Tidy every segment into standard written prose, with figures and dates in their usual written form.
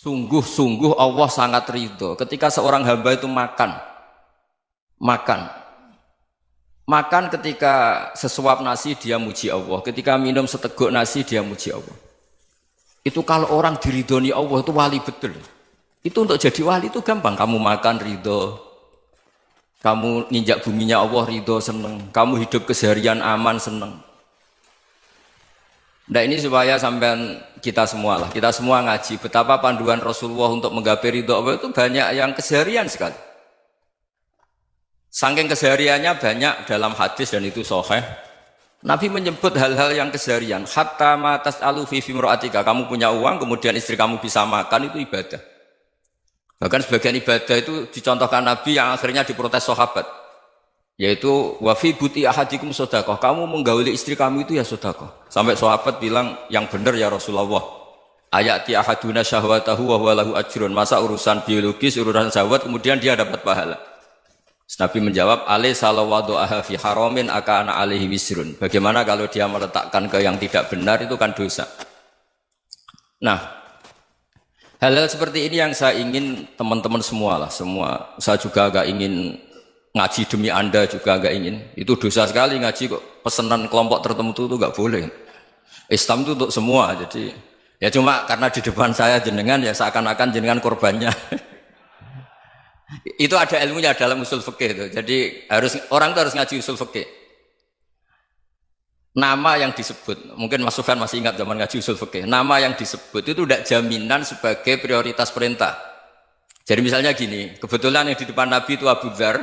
Sungguh-sungguh Allah sangat ridho ketika seorang hamba itu makan. Makan ketika sesuap nasi dia muji Allah, ketika minum seteguk nasi dia muji Allah. Itu kalau orang diridhoni Allah itu wali betul. Itu untuk jadi wali itu gampang. Kamu makan ridho, kamu ninjak buminya Allah ridho seneng, kamu hidup keseharian aman seneng. Nah ini supaya sampean kita semua ngaji betapa panduan Rasulullah untuk menggapai ridho Allah itu banyak yang keseharian sekali. Saking kesehariannya banyak dalam hadis dan itu sahih. Nabi menyebut hal-hal yang keseharian. Hatta ma tas'alu fi imra'atika, kamu punya uang kemudian istri kamu bisa makan itu ibadah. Bahkan sebagian ibadah itu dicontohkan Nabi yang akhirnya diprotes sahabat. Yaitu wa fi buti ahadikum sedekah, kamu menggauli istri kamu itu ya sedekah. Sampai sahabat bilang yang benar ya Rasulullah. Ayati ahaduna syahwatahu wa huwa lahu ajrun. Masa urusan biologis, urusan syahwat kemudian dia dapat pahala. Nabi menjawab, alai salawadu'aha fi haramin akana alaihi wisrun. Bagaimana kalau dia meletakkan ke yang tidak benar itu kan dosa. Nah, hal-hal seperti ini yang saya ingin teman-teman semua. Saya juga agak ingin ngaji demi Anda juga agak ingin. Itu dosa sekali ngaji kok pesanan kelompok tertentu itu enggak boleh. Islam itu untuk semua. Jadi ya cuma karena di depan saya jenengan ya seakan-akan jenengan korbannya. Itu ada ilmunya dalam usul fikih itu. Jadi orang itu harus ngaji usul fikih. Nama yang disebut, mungkin Mas Sufyan masih ingat zaman ngaji usul fikih. Nama yang disebut itu tidak jaminan sebagai prioritas perintah. Jadi misalnya gini, kebetulan yang di depan Nabi itu Abu Dzar.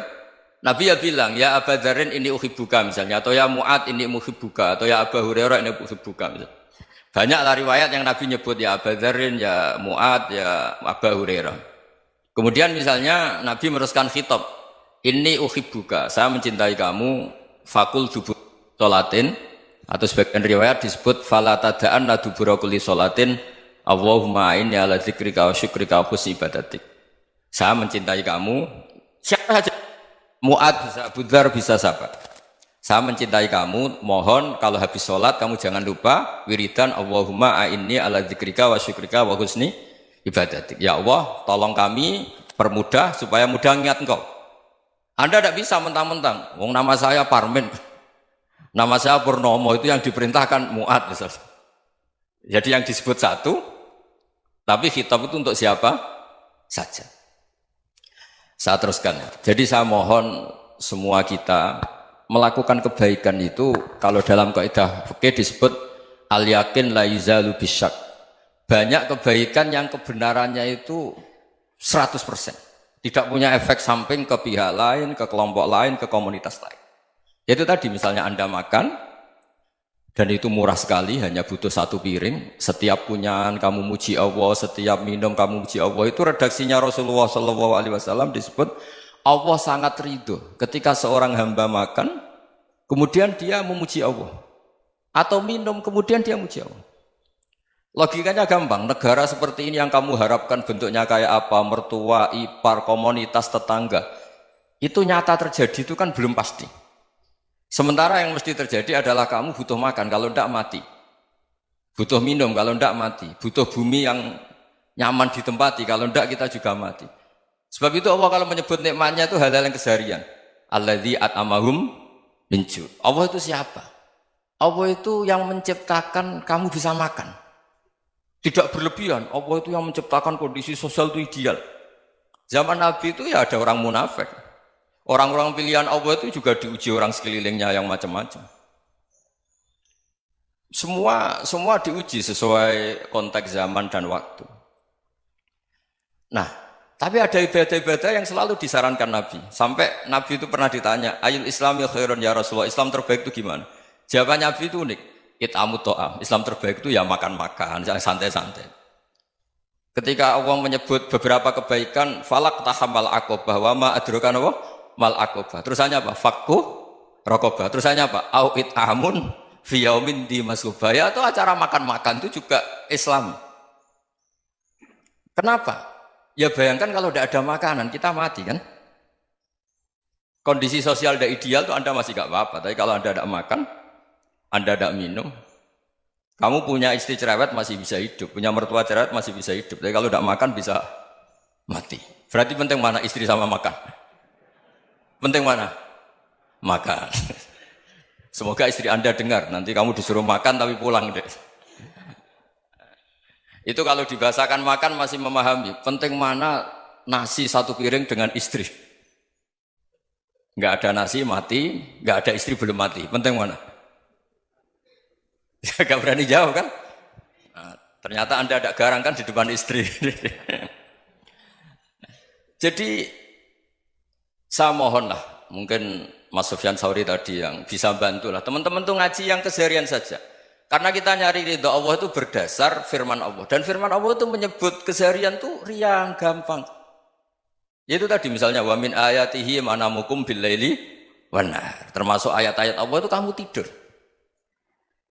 Nabi ya bilang, ya Abu Dzarin ini uhibbuka misalnya, atau ya Mu'ad ini uhibbuka, atau ya Abu Hurairah ini uhibbuka misalnya. Banyaklah riwayat yang Nabi nyebut ya Abu Dzarin, ya Mu'ad, ya Abu Hurairah. Kemudian misalnya Nabi meneruskan khitab, ini uhibbuka, saya mencintai kamu, fakul dubur sholatin, atau sebagian riwayat disebut fala tada'anna dubura kulli sholatin, Allahumma inni ala dzikrika wa syukrika wa husni ibadatik. Saya mencintai kamu, siapa saja, Mu'ad bisa, Abu Dzar bisa siapa. Saya mencintai kamu, mohon kalau habis sholat kamu jangan lupa wiridan Allahumma inni ala dzikrika wa syukrika wa husni ibadatik. Ya Allah, tolong kami permudah supaya mudah ingat Engkau. Anda tidak bisa mentang-mentang, wong nama saya Parmin, nama saya Purnomo, itu yang diperintahkan Mu'ad misalnya. Jadi yang disebut satu, tapi khitab itu untuk siapa saja. Saya teruskan. Jadi saya mohon semua kita melakukan kebaikan itu, kalau dalam kaidah fikih disebut al-yakin la yuzalu bisyak. Banyak kebaikan yang kebenarannya itu 100%. Tidak punya efek samping ke pihak lain, ke kelompok lain, ke komunitas lain. Itu tadi misalnya Anda makan, dan itu murah sekali, hanya butuh satu piring. Setiap punyaan kamu muji Allah, setiap minum kamu muji Allah. Itu redaksinya Rasulullah SAW disebut, Allah sangat ridho ketika seorang hamba makan, kemudian dia memuji Allah. Atau minum, kemudian dia muji Allah. Logikanya gampang, negara seperti ini yang kamu harapkan bentuknya kayak apa, mertua, ipar, komunitas, tetangga, itu nyata terjadi itu kan belum pasti. Sementara yang mesti terjadi adalah kamu butuh makan, kalau tidak mati. Butuh minum, kalau tidak mati. Butuh bumi yang nyaman ditempati, kalau tidak kita juga mati. Sebab itu Allah kalau menyebut nikmatnya itu hal-hal yang keseharian. Alladzi at'amahum min ju'. Allah itu siapa? Allah itu yang menciptakan kamu bisa makan. Tidak berlebihan, Allah itu yang menciptakan kondisi sosial itu ideal. Zaman Nabi itu ya ada orang munafik. Orang-orang pilihan Allah itu juga diuji orang sekelilingnya yang macam-macam. Semua diuji sesuai konteks zaman dan waktu. Nah, tapi ada ibadah-ibadah yang selalu disarankan Nabi. Sampai Nabi itu pernah ditanya, ayul islami khairun ya Rasulullah, Islam terbaik itu gimana? Jawaban Nabi itu unik. It'amut to'am, Islam terbaik itu ya makan-makan, jangan santai-santai. Ketika Allah menyebut beberapa kebaikan, falak tahamal aqobah, wa ma adrokan apa? Mal aqobah. Terusannya apa? Fakku rokobah. Terusannya apa? Au it'amun fi yaumin di masubah. Ya itu acara makan-makan itu juga Islam. Kenapa? Ya bayangkan kalau tidak ada makanan, kita mati kan? Kondisi sosial tidak ideal itu Anda masih gak apa-apa, tapi kalau Anda tidak makan, Anda tidak minum, Kamu punya istri cerewet masih bisa hidup, punya mertua cerewet masih bisa hidup. Tapi kalau tidak makan bisa mati. Berarti penting mana istri sama makan? Penting mana? Makan. Semoga istri Anda dengar, nanti kamu disuruh makan tapi pulang deh. Itu kalau dibahasakan makan masih memahami. Penting mana nasi satu piring dengan istri. Nggak ada nasi mati, nggak ada istri belum mati. Penting mana? Gak berani jawab kan? Nah, ternyata Anda ada garang kan di depan istri. Jadi saya mohonlah, mungkin Mas Sufyan Sauri tadi yang bisa bantulah. Teman-teman tuh ngaji yang keseharian saja. Karena kita nyari ridha Allah itu berdasar firman Allah. Dan firman Allah itu menyebut keseharian tuh riang, gampang. Itu tadi misalnya wa min ayatihi manamukum billaili wan nahar. Termasuk ayat-ayat Allah itu kamu tidur.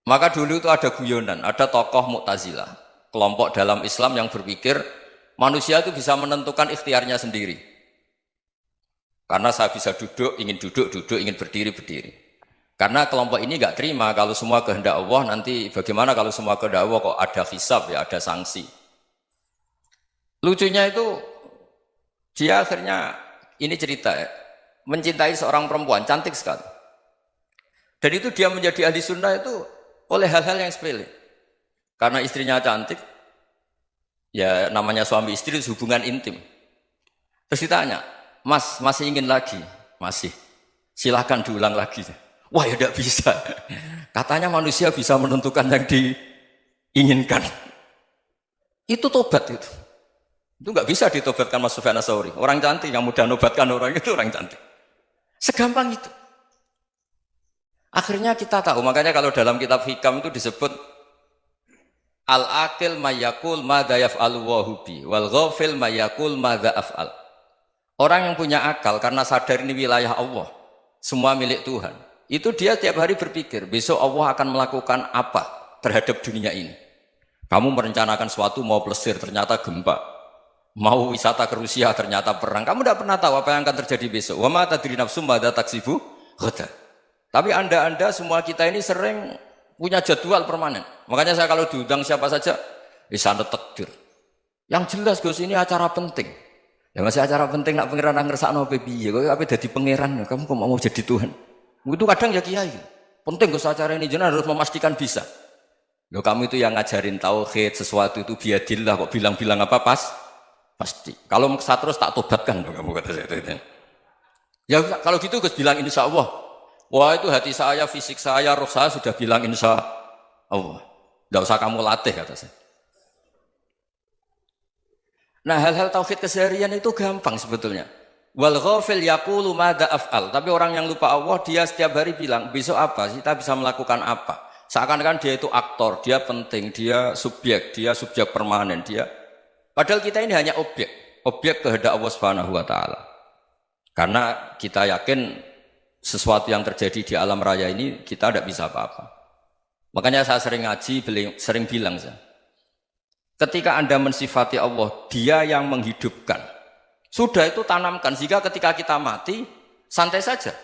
Maka dulu itu ada guyonan, ada tokoh Mu'tazilah, kelompok dalam Islam yang berpikir manusia itu bisa menentukan ikhtiarnya sendiri. Karena saya bisa duduk, duduk, ingin berdiri, berdiri. Karena kelompok ini nggak terima kalau semua kehendak Allah, nanti bagaimana kalau semua kehendak Allah kok ada hisab ya, ada sanksi. Lucunya itu dia akhirnya ini cerita ya, mencintai seorang perempuan cantik sekali. Dan itu dia menjadi ahli sunnah itu oleh hal-hal yang sepele. Karena istrinya cantik, ya namanya suami istri itu hubungan intim. Terus ditanya, Mas masih ingin lagi? Masih. Silahkan diulang lagi. Wah ya tidak bisa. Katanya manusia bisa menentukan yang diinginkan. Itu tobat itu. Itu nggak bisa ditobatkan Mas Sufyan Ats-Tsauri. Orang cantik yang mudah nobatkan orang itu orang cantik. Segampang itu. Akhirnya kita tahu, makanya kalau dalam kitab Hikam itu disebut al-aqil mayyakul madza yaf'alu wa hubi wal ghafil mayyakul madza af'al. Orang yang punya akal karena sadar ini wilayah Allah, semua milik Tuhan. Itu dia tiap hari berpikir, besok Allah akan melakukan apa terhadap dunia ini. Kamu merencanakan suatu mau plesir, ternyata gempa. Mau wisata ke Rusia, ternyata perang. Kamu tidak pernah tahu apa yang akan terjadi besok. Wa ma tadri nafsum madza taksibu ghadan. Tapi anda semua kita ini sering punya jadwal permanen. Makanya saya kalau diundang siapa saja, sana takdir. Yang jelas Gus ini acara penting. Ya masih acara penting nak pangeran ngersakno piye? Kok ape dadi pangeran? Kamu kok mau jadi Tuhan? Itu kadang ya kiai. Penting Gus acara ini jenengan harus memastikan bisa. Loh kamu itu yang ngajarin tauhid, sesuatu itu biadillah kok bilang-bilang apa pasti. Kalau maksa terus tak tobatkan loh kamu kata saya itu. Ya kalau gitu Gus bilang insya Allah. Wah itu hati saya, fisik saya, roh saya sudah bilang insya Allah. Tidak usah kamu latih kata saya. Nah hal-hal tauhid keseharian itu gampang sebetulnya. Wal ghafil yaqulu madza af'al. Tapi orang yang lupa Allah dia setiap hari bilang besok apa? Kita bisa melakukan apa? Seakan-akan dia itu aktor, dia penting, dia subjek permanen, dia. Padahal kita ini hanya objek kehendak Allah Subhanahu wa taala. Karena kita yakin sesuatu yang terjadi di alam raya ini kita tidak bisa apa-apa. Makanya saya sering ngaji, sering bilang saya. Ketika Anda mensifati Allah, Dia yang menghidupkan. Sudah itu tanamkan sehingga ketika kita mati santai saja.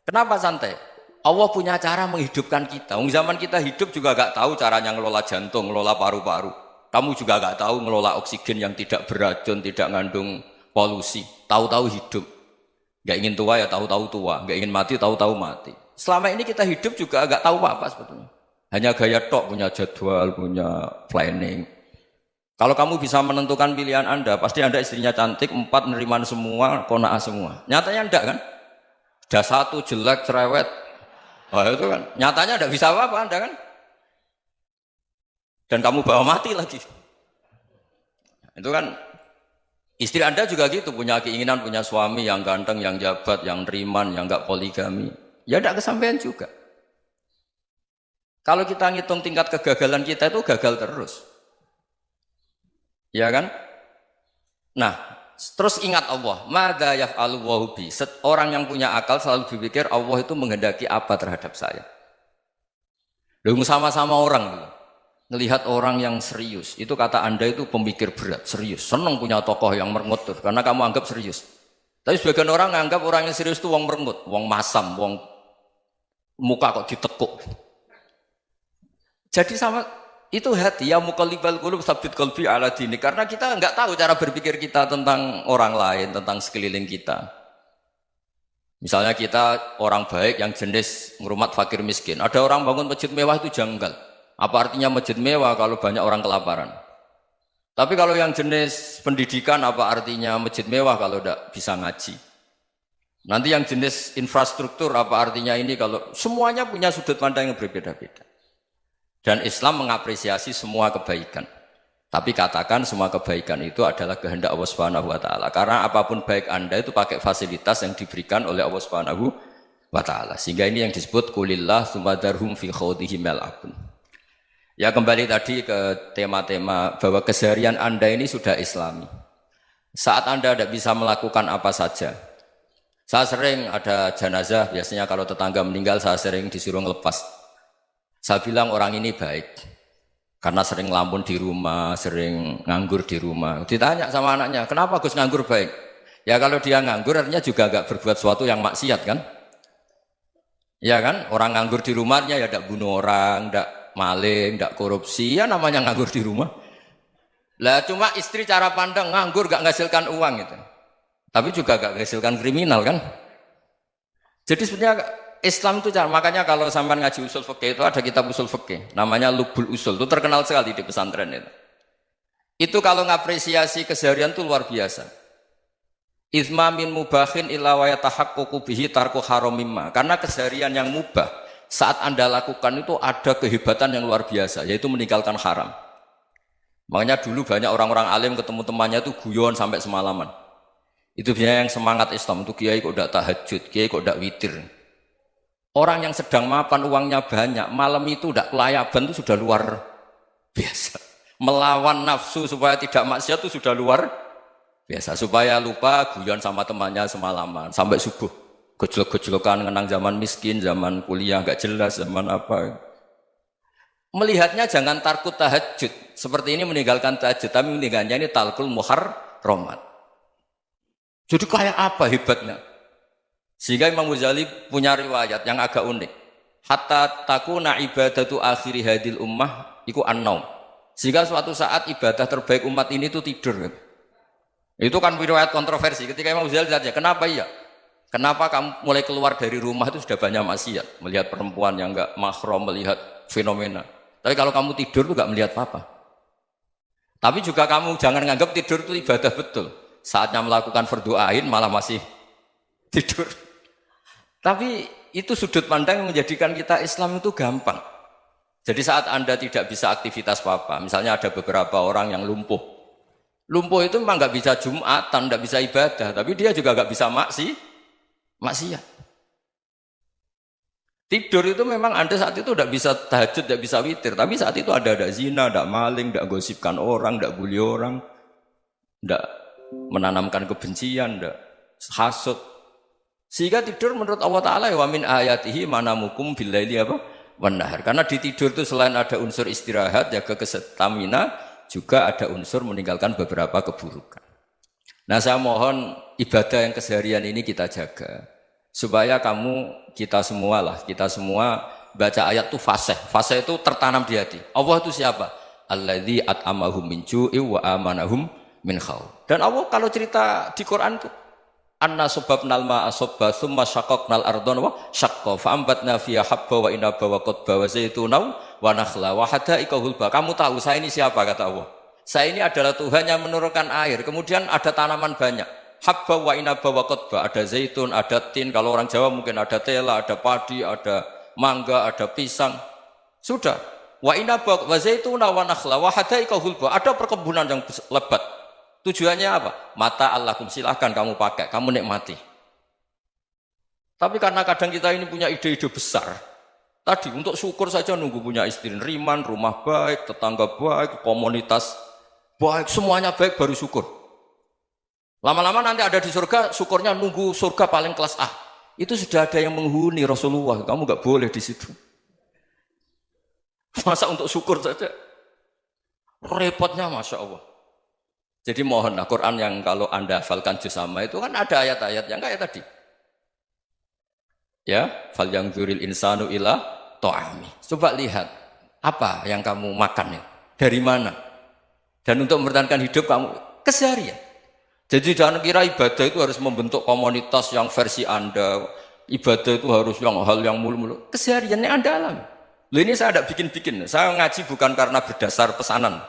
Kenapa santai? Allah punya cara menghidupkan kita. Zaman kita hidup juga gak tahu caranya ngelola jantung, ngelola paru-paru. Kamu juga gak tahu ngelola oksigen yang tidak beracun, tidak ngandung polusi. Tahu-tahu hidup. Gak ingin tua ya tahu-tahu tua, gak ingin mati tahu-tahu mati. Selama ini kita hidup juga gak tahu apa-apa sebetulnya. Hanya gaya tok, punya jadwal, punya planning. Kalau kamu bisa menentukan pilihan Anda, pasti Anda istrinya cantik, 4 neriman semua, kona'ah semua. Nyatanya enggak kan? Ada 1 jelek, cerewet. Wah itu kan, nyatanya enggak bisa apa-apa Anda kan? Dan kamu bawa mati lagi. Itu kan, istri Anda juga gitu, punya keinginan, punya suami yang ganteng, yang jabat, yang neriman, yang enggak poligami. Ya enggak kesampaian juga. Kalau kita ngitung tingkat kegagalan kita itu gagal terus. Ya kan? Nah, terus ingat Allah. Madza yaf'alu wa hubi. Orang yang punya akal selalu berpikir Allah itu menghendaki apa terhadap saya. Lalu sama-sama orang ngelihat orang yang serius. Itu kata Anda itu pemikir berat, serius. Senang punya tokoh yang merengut karena kamu anggap serius. Tapi sebagian orang anggap orang yang serius itu wong merengut, wong masam, wong muka kok ditekuk. Jadi sama Itu hati ya muqallibal qulub tsabbit qalbi ala dini. Karena kita nggak tahu cara berpikir kita tentang orang lain, tentang sekeliling kita. Misalnya kita orang baik yang jenis ngrumat fakir miskin. Ada orang bangun masjid mewah itu janggal. Apa artinya masjid mewah kalau banyak orang kelaparan? Tapi kalau yang jenis pendidikan apa artinya masjid mewah kalau tidak bisa ngaji? Nanti yang jenis infrastruktur apa artinya ini kalau semuanya punya sudut pandang yang berbeda-beda. Dan Islam mengapresiasi semua kebaikan. Tapi katakan semua kebaikan itu adalah kehendak Allah Subhanahu wa taala. Karena apapun baik Anda itu pakai fasilitas yang diberikan oleh Allah Subhanahu wa taala. Sehingga ini yang disebut qulillah tsumma darhum fi khawdihim yal'abun. Ya kembali tadi ke tema-tema bahwa keseharian Anda ini sudah Islami. Saat Anda tidak bisa melakukan apa saja. Saya sering ada jenazah, biasanya kalau tetangga meninggal saya sering disuruh ngelepas. Saya bilang orang ini baik karena sering ngelamun di rumah, sering nganggur di rumah. Ditanya sama anaknya, kenapa Gus nganggur baik? Ya kalau dia nganggur artinya juga agak berbuat sesuatu yang maksiat kan? Ya kan? Orang nganggur di rumahnya ya tidak bunuh orang, tidak maling, tidak korupsi, ya namanya nganggur di rumah. Lah cuma istri cara pandang nganggur gak menghasilkan uang gitu. Tapi juga gak menghasilkan kriminal kan? Jadi sebenarnya Islam itu makanya kalau sampai ngaji usul fikih itu ada kitab usul fikih namanya Lubul Usul, itu terkenal sekali di pesantren itu. Itu kalau ngapresiasi keseharian itu luar biasa. Izma min mubahin illa wa yatahaqqaqu bihi tarku haramimma. Karena keseharian yang mubah saat Anda lakukan itu ada kehebatan yang luar biasa, yaitu meninggalkan haram. Makanya dulu banyak orang-orang alim ketemu temannya itu guyon sampai semalaman. Itu biasanya yang semangat Islam itu kiai kok tidak tahajud, kiai kok tidak witir. Orang yang sedang mapan uangnya banyak, malam itu tidak kelayaban itu sudah luar biasa. Melawan nafsu supaya tidak maksiat itu sudah luar biasa. Supaya lupa guyon sama temannya semalaman sampai subuh. Gejlok-gejlokan ngenang zaman miskin, zaman kuliah nggak jelas, zaman apa. Melihatnya jangan takut tahajud. Seperti ini meninggalkan tahajud, tapi meninggalnya ini talqul muharramat. Jadi kayak apa hebatnya? Sehingga Imam Ghazali punya riwayat yang agak unik. Hatta takuna ibadatu akhiri hadil ummah iku an-naum. Sehingga suatu saat ibadah terbaik umat ini itu tidur. Itu kan riwayat kontroversi. Ketika Imam Ghazali ditanya, kenapa iya? Kenapa kamu mulai keluar dari rumah itu sudah banyak maksiat? Melihat perempuan yang enggak mahram, melihat fenomena. Tapi kalau kamu tidur itu enggak melihat apa-apa. Tapi juga kamu jangan menganggap tidur itu ibadah betul. Saatnya melakukan fardu ain malah masih tidur. Tapi itu sudut pandang yang menjadikan kita Islam itu gampang. Jadi saat Anda tidak bisa aktivitas apa-apa, misalnya ada beberapa orang yang lumpuh. Lumpuh itu memang nggak bisa Jumatan, nggak bisa ibadah, tapi dia juga nggak bisa maksiat. Tidur itu memang Anda saat itu tidak bisa tahajud, tidak bisa witir, tapi saat itu ada zina, ada maling, tidak gosipkan orang, tidak bully orang, tidak menanamkan kebencian, tidak hasud. Sehingga tidur menurut Allah Ta'ala wa min ayatihi manamukum billaili apa? Wan-nahar. Karena di tidur itu selain ada unsur istirahat, jaga kestamina, juga ada unsur meninggalkan beberapa keburukan. Nah saya mohon ibadah yang keseharian ini kita jaga. Supaya kita semua baca ayat itu fasih. Fasih itu tertanam di hati. Allah itu siapa? Alladzi at'amahum min ju'i wa amanahum min khauf. Dan Allah kalau cerita di Quran itu anna sababnal ma'a sabba tsumma syaqqaqnal ardha wa syaqqa fa ambatna fiha habba wa inaba wa qadba wa zaituna wa nakhla wa hadaika hulba. Kamu tahu saya ini siapa kata Allah? Saya ini adalah Tuhan yang menurunkan air. Kemudian ada tanaman banyak. Habba wa inaba wa qadba, ada zaitun, ada tin, kalau orang Jawa mungkin ada tela, ada padi, ada mangga, ada pisang. Sudah. Wa inaba wa zaituna wa nakhla wa hadaika hulba. Ada perkebunan yang lebat. Tujuannya apa? Mata Allahkum, silahkan kamu pakai, kamu nikmati. Tapi karena kadang kita ini punya ide-ide besar. Tadi untuk syukur saja nunggu punya istri riman, rumah baik, tetangga baik, komunitas baik, semuanya baik baru syukur. Lama-lama nanti ada di surga, syukurnya nunggu surga paling kelas A. Itu sudah ada yang menghuni Rasulullah, kamu nggak boleh di situ. Masa untuk syukur saja? Repotnya Masya Allah. Jadi mohon Quran yang kalau Anda hafalkan juz sama itu kan ada ayat-ayat yang kayak tadi. Ya, fal yang dzuril insanu ila ta'ami. Coba lihat. Apa yang kamu makan ya? Dari mana? Dan untuk mempertahankan hidup kamu keseharian. Jadi jangan kira ibadah itu harus membentuk komunitas yang versi Anda. Ibadah itu harus yang hal yang mulu-mulu. Kesehariannya Anda alami. Loh ini saya tidak bikin-bikin. Saya ngaji bukan karena berdasar pesanan.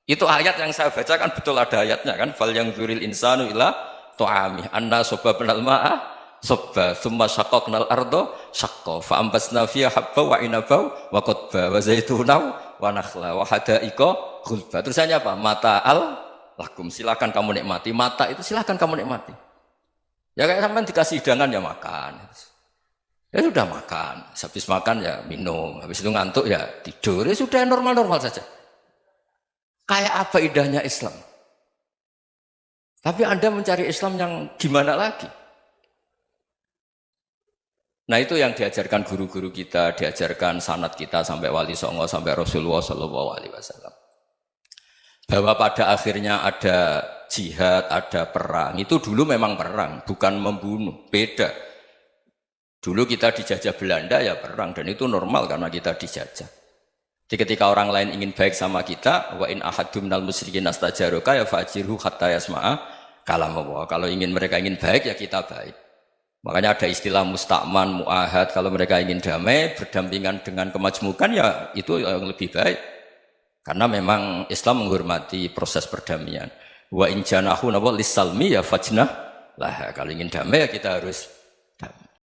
Itu ayat yang saya baca kan betul ada ayatnya kan. Fal yang dzuril insanu ila tu'ami anna sobabnal ma'a sobba thumma syaqaqnal ardo syaqqa fa ambasna fiha habba wa inaba wa qadba wa zaituna wa nakhla wa hadaika ghulba. Terusannya apa? Mata'al lakum, silakan kamu nikmati. Mata itu silakan kamu nikmati. Ya kayak sampean dikasih hidangan ya makan. Ya sudah makan, habis makan ya minum, habis itu ngantuk ya tidur. Ya sudah normal-normal saja. Kayak apa indahnya Islam? Tapi Anda mencari Islam yang gimana lagi? Nah itu yang diajarkan guru-guru kita, diajarkan sanad kita sampai Wali Songo, sampai Rasulullah SAW. Bahwa pada akhirnya ada jihad, ada perang. Itu dulu memang perang, bukan membunuh, beda. Dulu kita dijajah Belanda ya perang, dan itu normal karena kita dijajah. Jadi ketika orang lain ingin baik sama kita, wa in ahadum minal musyrikin astajaroka ya fajirhu hatta yasma'a kalam Allah. Kalau mereka ingin baik ya kita baik. Makanya ada istilah mustakman, mu'ahad. Kalau mereka ingin damai, berdampingan dengan kemajmukan ya itu yang lebih baik. Karena memang Islam menghormati proses perdamaian. Wa in janahu lis-salmi ya fajnah lah. Kalau ingin damai ya kita harus damai.